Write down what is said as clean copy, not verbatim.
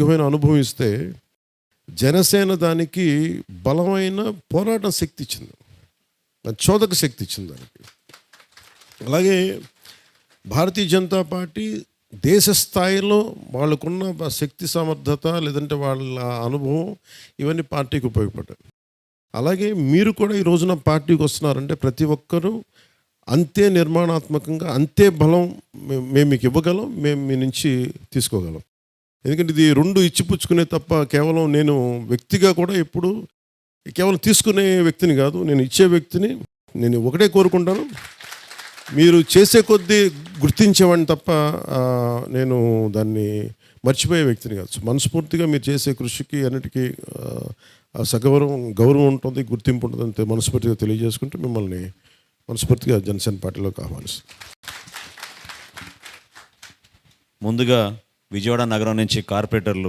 సుదీర్ఘమైన అనుభవం ఇస్తే జనసేన దానికి బలమైన పోరాటం శక్తి ఇచ్చింది, చోదక శక్తి ఇచ్చింది దానికి. అలాగే భారతీయ జనతా పార్టీ దేశ స్థాయిలో వాళ్ళకున్న శక్తి సమర్థత, లేదంటే వాళ్ళ అనుభవం, ఇవన్నీ పార్టీకి ఉపయోగపడ్డాయి. అలాగే మీరు కూడా ఈ రోజున పార్టీకి వస్తున్నారంటే ప్రతి ఒక్కరూ అంతే నిర్మాణాత్మకంగా, అంతే బలం మేము మీకు ఇవ్వగలం, మేము మీ నుంచి తీసుకోగలం. ఎందుకంటే ఇది రెండు ఇచ్చిపుచ్చుకునే తప్ప, కేవలం నేను వ్యక్తిగా కూడా ఎప్పుడు కేవలం తీసుకునే వ్యక్తిని కాదు, నేను ఇచ్చే వ్యక్తిని. నేను ఒకటే కోరుకుంటాను, మీరు చేసే కొద్దీ గుర్తించేవాడిని తప్ప నేను దాన్ని మర్చిపోయే వ్యక్తిని కాదు. మనస్ఫూర్తిగా మీరు చేసే కృషికి అన్నిటికీ గౌరవం ఉంటుంది, గుర్తింపు ఉంటుంది అంతే మనస్ఫూర్తిగా తెలియజేసుకుంటూ మిమ్మల్ని మనస్ఫూర్తిగా జనసేన పార్టీలోకి ఆహ్వానిస్తాను. ముందుగా విజయవాడ నగరం నుంచి కార్పొరేటర్లు